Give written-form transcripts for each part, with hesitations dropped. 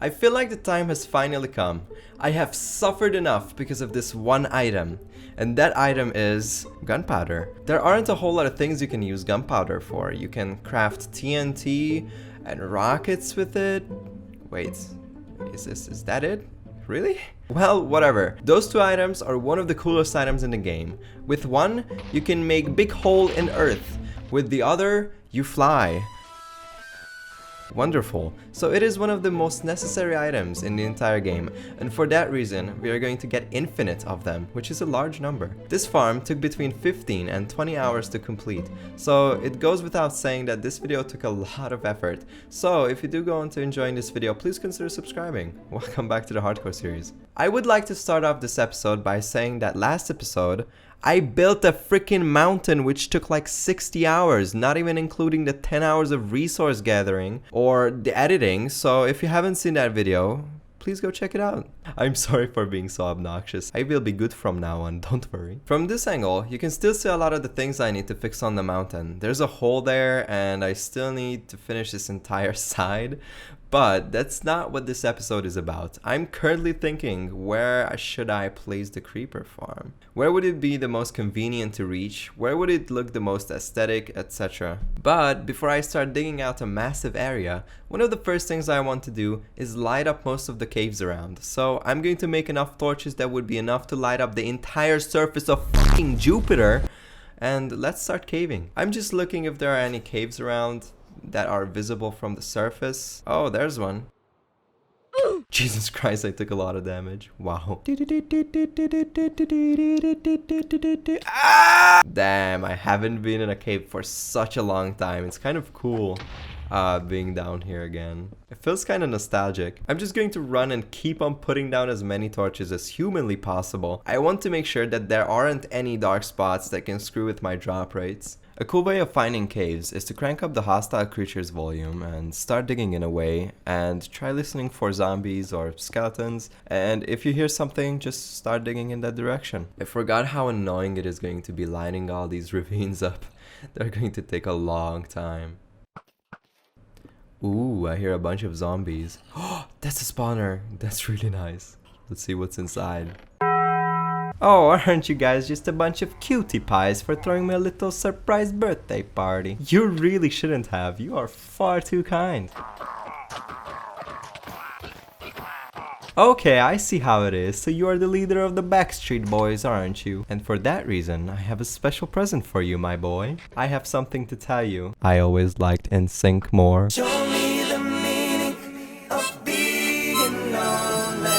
I feel like the time has finally come. I have suffered enough because of this one item, and that item is gunpowder. There aren't a whole lot of things you can use gunpowder for. You can craft TNT and rockets with it. Wait, is that it? Really? Well, whatever. Those two items are one of the coolest items in the game. With one, you can make big hole in earth. With the other, you fly. Wonderful. So it is one of the most necessary items in the entire game, and for that reason we are going to get infinite of them, which is a large number. This farm took between 15 and 20 hours to complete, so it goes without saying that this video took a lot of effort. So if you do go on to enjoying this video, please consider subscribing. Welcome back to the hardcore series. I would like to start off this episode by saying that last episode I built a freaking mountain which took like 60 hours, not even including the 10 hours of resource gathering or the editing, so if you haven't seen that video, please go check it out. I'm sorry for being so obnoxious. I will be good from now on, don't worry. From this angle, you can still see a lot of the things I need to fix on the mountain. There's a hole there and I still need to finish this entire side. But that's not what this episode is about. I'm currently thinking, where should I place the creeper farm? Where would it be the most convenient to reach? Where would it look the most aesthetic, etc. But before I start digging out a massive area, one of the first things I want to do is light up most of the caves around. So I'm going to make enough torches that would be enough to light up the entire surface of fucking Jupiter. And let's start caving. I'm just looking if there are any caves around that are visible from the surface. Oh, there's one. Jesus Christ, I took a lot of damage. Wow. Ah! Damn, I haven't been in a cave for such a long time. It's kind of cool being down here again. It feels kind of nostalgic. I'm just going to run and keep on putting down as many torches as humanly possible. I want to make sure that there aren't any dark spots that can screw with my drop rates. A cool way of finding caves is to crank up the hostile creatures volume and start digging in a way, and try listening for zombies or skeletons, and if you hear something, just start digging in that direction. I forgot how annoying it is going to be lining all these ravines up. They're going to take a long time. Ooh, I hear a bunch of zombies. Oh, that's a spawner. That's really nice. Let's see what's inside. Oh, aren't you guys just a bunch of cutie pies for throwing me a little surprise birthday party? You really shouldn't have. You are far too kind. Okay, I see how it is. So you are the leader of the Backstreet Boys, aren't you? And for that reason, I have a special present for you, my boy. I have something to tell you. I always liked NSYNC more. Show me the meaning of being lonely.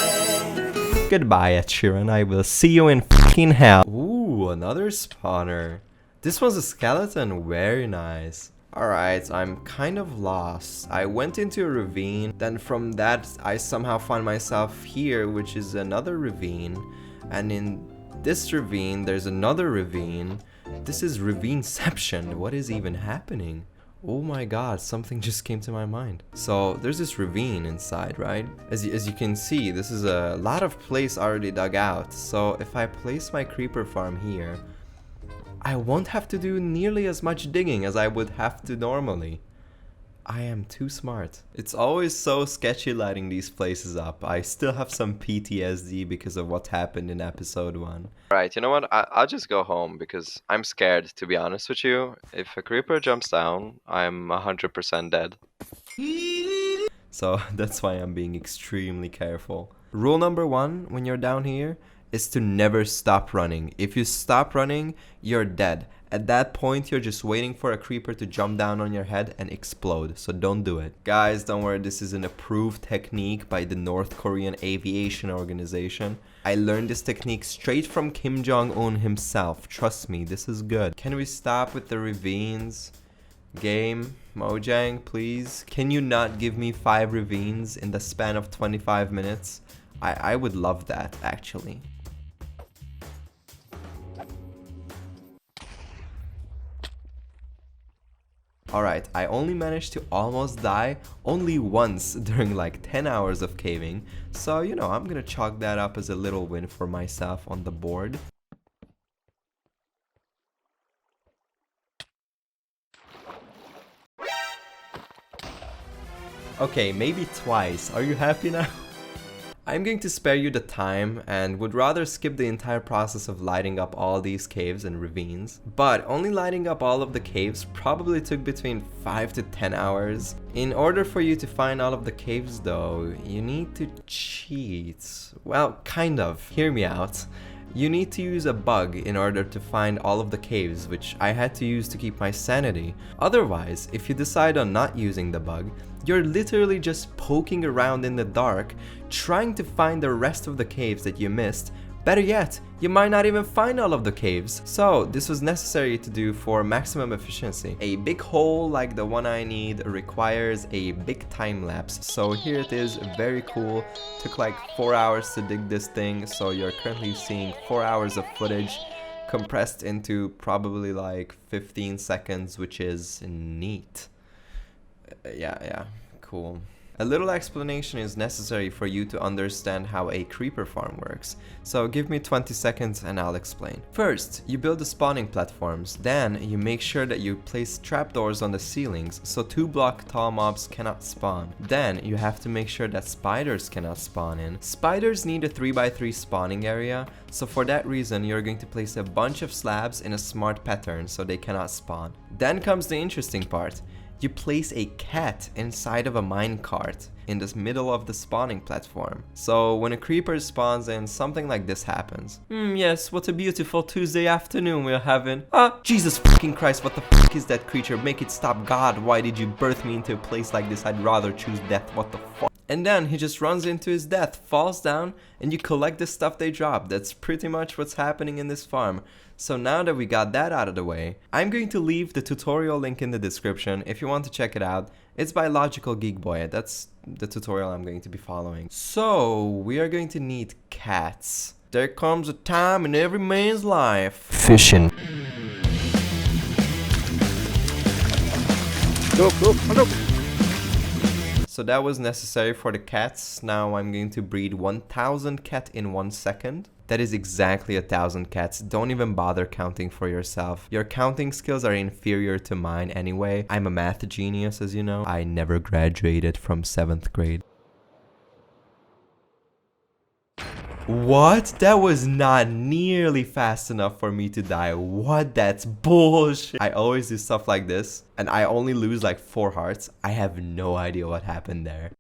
Goodbye, Ed Sheeran. I will see you in fucking hell. Ooh, another spawner. This was a skeleton. Very nice. Alright, I'm kind of lost. I went into a ravine, then from that I somehow found myself here, which is another ravine. And in this ravine, there's another ravine. This is Ravineception. What is even happening? Oh my god, something just came to my mind. So there's this ravine inside, right? As you can see, this is a lot of place already dug out. So if I place my creeper farm here, I won't have to do nearly as much digging as I would have to normally. I am too smart. It's always so sketchy lighting these places up. I still have some PTSD because of what happened in episode 1. Right, you know what? I'll just go home because I'm scared, to be honest with you. If a creeper jumps down, I'm 100% dead. So that's why I'm being extremely careful. Rule number 1 when you're down here is to never stop running. If you stop running, you're dead. At that point, you're just waiting for a creeper to jump down on your head and explode, so don't do it. Guys, don't worry, this is an approved technique by the North Korean Aviation Organization. I learned this technique straight from Kim Jong-un himself. Trust me, this is good. Can we stop with the ravines? Game, Mojang, please? Can you not give me 5 ravines in the span of 25 minutes? I would love that, actually. Alright, I only managed to almost die only once during like 10 hours of caving, so you know, I'm gonna chalk that up as a little win for myself on the board. Okay, maybe twice. Are you happy now? I'm going to spare you the time and would rather skip the entire process of lighting up all these caves and ravines. But only lighting up all of the caves probably took between 5 to 10 hours. In order for you to find all of the caves though, you need to cheat. Well, kind of. Hear me out. You need to use a bug in order to find all of the caves, which I had to use to keep my sanity. Otherwise, if you decide on not using the bug, you're literally just poking around in the dark, trying to find the rest of the caves that you missed. Better yet, you might not even find all of the caves. So this was necessary to do for maximum efficiency. A big hole like the one I need requires a big time lapse. So here it is, very cool. Took like 4 hours to dig this thing. So you're currently seeing 4 hours of footage compressed into probably like 15 seconds, which is neat. Yeah, cool. A little explanation is necessary for you to understand how a creeper farm works, so give me 20 seconds and I'll explain. First, you build the spawning platforms, then you make sure that you place trapdoors on the ceilings so 2-block tall mobs cannot spawn. Then you have to make sure that spiders cannot spawn in. Spiders need a 3x3 spawning area, so for that reason you're going to place a bunch of slabs in a smart pattern so they cannot spawn. Then comes the interesting part. You place a cat inside of a minecart in the middle of the spawning platform. So when a creeper spawns in, something like this happens. Yes, what a beautiful Tuesday afternoon we're having. Jesus fucking Christ, what the fuck is that creature? Make it stop. God, why did you birth me into a place like this? I'd rather choose death, what the fuck? And then he just runs into his death, falls down, and you collect the stuff they drop. That's pretty much what's happening in this farm. So now that we got that out of the way, I'm going to leave the tutorial link in the description if you want to check it out. It's by Logical Geek Boy. That's the tutorial I'm going to be following. So we are going to need cats. There comes a time in every man's life. Fishing. Go. So that was necessary for the cats. Now I'm going to breed 1000 cat in 1 second. That is exactly 1000 cats. Don't even bother counting for yourself. Your counting skills are inferior to mine anyway. I'm a math genius, as you know. I never graduated from 7th grade. What? That was not nearly fast enough for me to die. What? That's bullshit. I always do stuff like this, and I only lose like 4 hearts. I have no idea what happened there.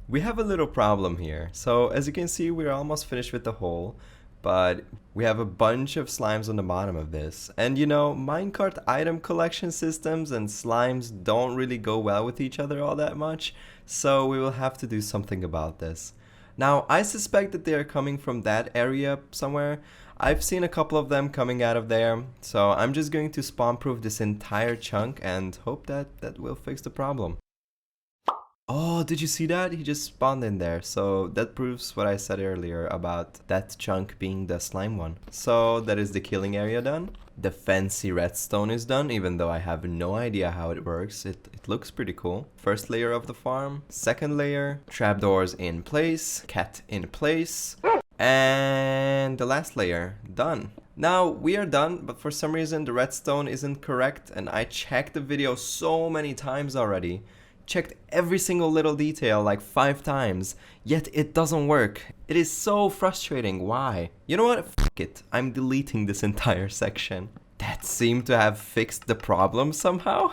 We have a little problem here. So as you can see, we're almost finished with the hole, but we have a bunch of slimes on the bottom of this. And you know, minecart item collection systems and slimes don't really go well with each other all that much, so we will have to do something about this. Now, I suspect that they are coming from that area somewhere. I've seen a couple of them coming out of there, so I'm just going to spawn-proof this entire chunk and hope that will fix the problem. Oh, did you see that? He just spawned in there. So that proves what I said earlier about that chunk being the slime one. So that is the killing area done. The fancy redstone is done, even though I have no idea how it works. It looks pretty cool. First layer of the farm. Second layer. Trapdoors in place. Cat in place. And the last layer. Done. Now we are done, but for some reason the redstone isn't correct. And I checked the video so many times already. Checked every single little detail like 5 times, yet it doesn't work. It is so frustrating. Why? You know what? Fuck it. I'm deleting this entire section. That seemed to have fixed the problem somehow.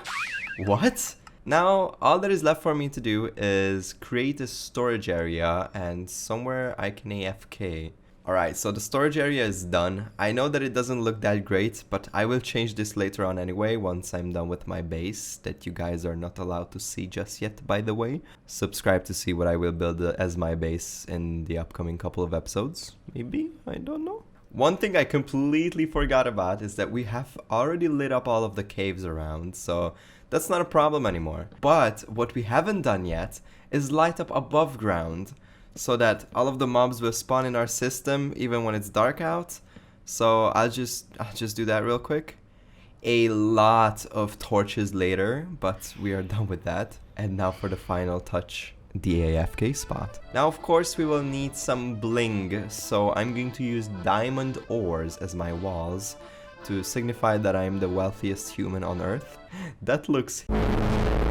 What? Now, all that is left for me to do is create a storage area and somewhere I can AFK. Alright, so the storage area is done. I know that it doesn't look that great, but I will change this later on anyway once I'm done with my base that you guys are not allowed to see just yet, by the way. Subscribe to see what I will build as my base in the upcoming couple of episodes. Maybe? I don't know. One thing I completely forgot about is that we have already lit up all of the caves around, so that's not a problem anymore. But what we haven't done yet is light up above ground, so that all of the mobs will spawn in our system even when it's dark out. So I'll just do that real quick. A lot of torches later, but we are done with that. And now for the final touch, the AFK spot. Now of course we will need some bling, so I'm going to use diamond ores as my walls to signify that I'm the wealthiest human on earth. That looks...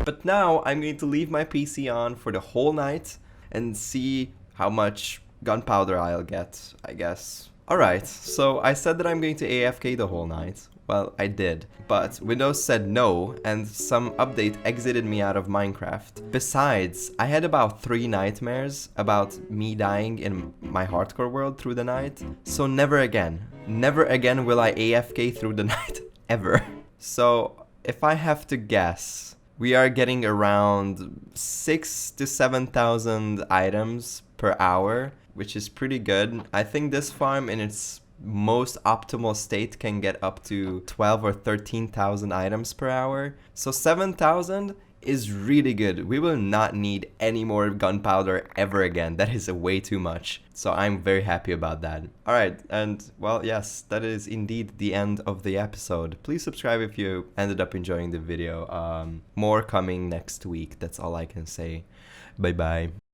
But now I'm going to leave my PC on for the whole night and see how much gunpowder I'll get, I guess. Alright, so I said that I'm going to AFK the whole night. Well, I did, but Windows said no, and some update exited me out of Minecraft. Besides, I had about 3 nightmares about me dying in my hardcore world through the night, so never again will I AFK through the night, ever. So, if I have to guess, we are getting around 6,000 to 7,000 items per hour, which is pretty good. I think this farm in its most optimal state can get up to 12 or 13,000 items per hour. So 7,000 is really good. We will not need any more gunpowder ever again. That is way too much. So I'm very happy about that. Alright, and well, yes, that is indeed the end of the episode. Please subscribe if you ended up enjoying the video. More coming next week. That's all I can say. Bye bye.